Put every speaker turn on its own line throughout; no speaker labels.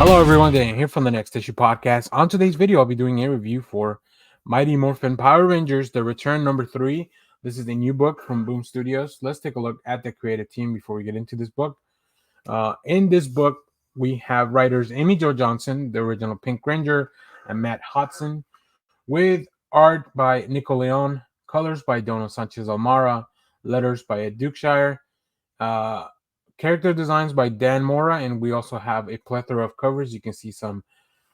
Hello everyone, Dan here from the Next Issue Podcast. On today's video, I'll be doing a review for Mighty Morphin Power Rangers, The Return number 3. This is a new book from Boom Studios. Let's take a look at the creative team before we get into this book. In this book, we have writers Amy Jo Johnson, the original Pink Ranger, and Matt Hotson, with art by Nico, colors by Dono Sánchez-Almara, letters by Dukeshire, uh, character designs by Dan Mora, and we also have a plethora of covers. You can see some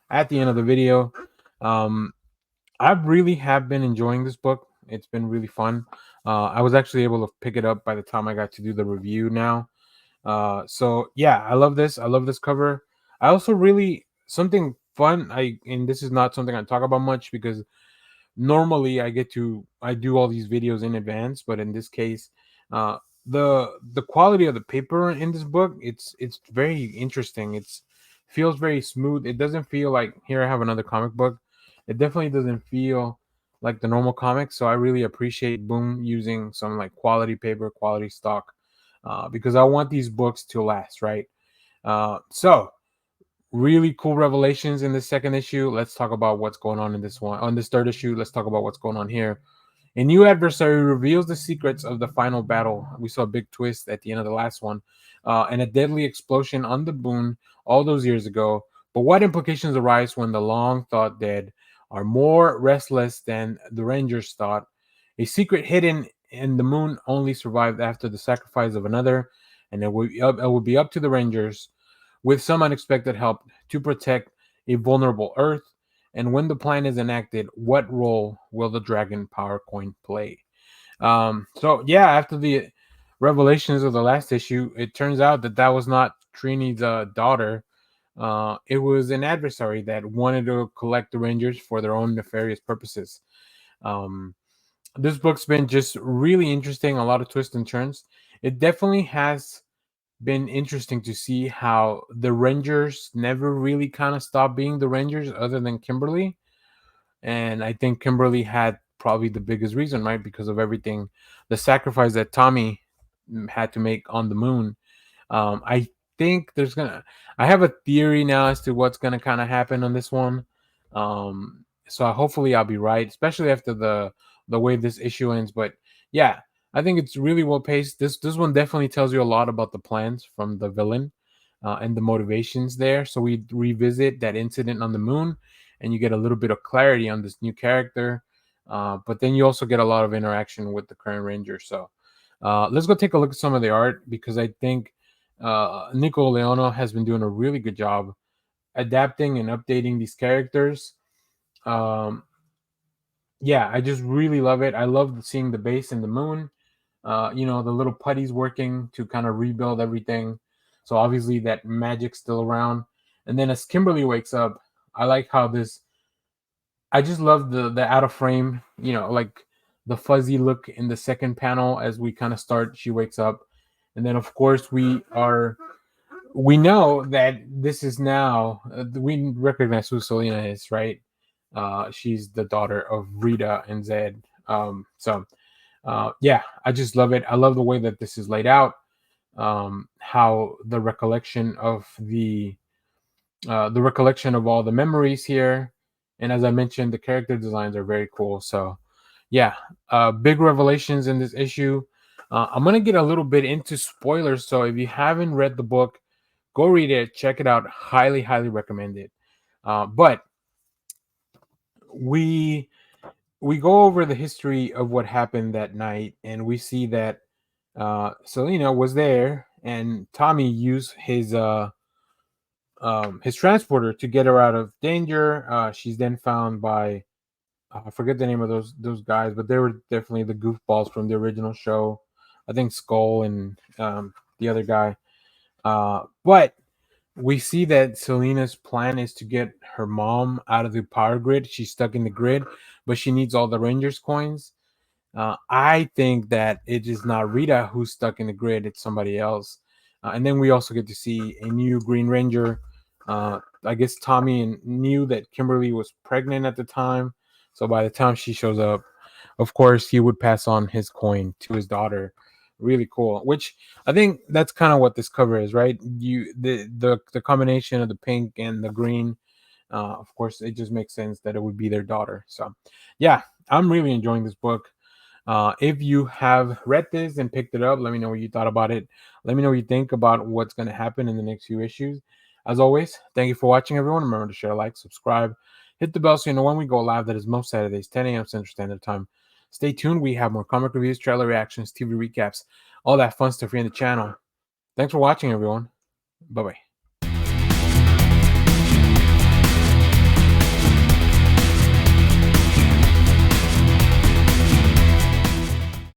at the end of the video. Um, I really have been enjoying this book. It's been really fun. I was actually able to pick it up by the time I got to do the review now. So yeah, I love this. I love this cover. I also really something fun. And this is not something I talk about much because normally I do all these videos in advance, but in this case, uh, the quality of the paper in this book, it's very interesting. It's feels very smooth. It doesn't feel like here I have another comic book. It definitely doesn't feel like the normal comic. So I really appreciate Boom using some like quality paper, quality stock, because I want these books to last, right? So really cool revelations in the second issue. Let's talk about what's going on in this one. On this third issue, let's talk about what's going on here. A new adversary reveals the secrets of the final battle. We saw a big twist at the end of the last one, and a deadly explosion on the Boon all those years ago. But what implications arise when the long thought dead are more restless than the Rangers thought? A secret hidden in the moon only survived after the sacrifice of another, and it will be up to the Rangers with some unexpected help to protect a vulnerable Earth. And when the plan is enacted, what role will the Dragon Power Coin play? So yeah, after the revelations of the last issue, it turns out that was not Trini's daughter. It was an adversary that wanted to collect the Rangers for their own nefarious purposes. Um, this book's been just really interesting, a lot of twists and turns. It definitely has been interesting to see how the Rangers never really kind of stopped being the Rangers other than Kimberly. And I think Kimberly had probably the biggest reason, right? Because of everything, the sacrifice that Tommy had to make on the moon. I think I have a theory now as to what's gonna kind of happen on this one. So hopefully I'll be right, especially after the way this issue ends. But yeah, I think it's really well paced. This one definitely tells you a lot about the plans from the villain, and the motivations there. So we revisit that incident on the moon, and you get a little bit of clarity on this new character. But then you also get a lot of interaction with the current Ranger. So let's go take a look at some of the art because I think Nico has been doing a really good job adapting and updating these characters. Um, yeah, I just really love it. I love seeing the base and the moon. The little putties working to kind of rebuild everything. So obviously that magic's still around. And then as Kimberly wakes up, I like how this. I just love the out of frame. Like the fuzzy look in the second panel as we kind of start. She wakes up, and then of course we know that this is now we recognize who Selena is, right? She's the daughter of Rita and Zed. Yeah, I just love it. I love the way that this is laid out. How the recollection of all the memories here, and as I mentioned, the character designs are very cool. So yeah, big revelations in this issue. I'm gonna get a little bit into spoilers, so if you haven't read the book, go read it, check it out. Highly, highly recommend it. But we we go over the history of what happened that night, and we see that Selena was there, and Tommy used his transporter to get her out of danger. She's then found by I forget the name of those guys, but they were definitely the goofballs from the original show. I think Skull and the other guy. But we see that Selena's plan is to get her mom out of the power grid. She's stuck in the grid, but she needs all the Rangers coins. I think that it is not Rita who's stuck in the grid; it's somebody else. And then we also get to see a new Green Ranger. I guess Tommy knew that Kimberly was pregnant at the time, so by the time she shows up, of course, he would pass on his coin to his daughter. really cool. Which I think that's kind of what this cover is, right? The combination of the pink and the green. Of course, it just makes sense that it would be their daughter. So, yeah, I'm really enjoying this book. If you have read this and picked it up, let me know what you thought about it. Let me know what you think about what's going to happen in the next few issues. As always, thank you for watching, everyone. Remember to share, like, subscribe, hit the bell so you know when we go live. That is most Saturdays, 10 a.m. Central Standard Time. Stay tuned. We have more comic reviews, trailer reactions, TV recaps, all that fun stuff here in the channel. Thanks for watching, everyone. Bye bye.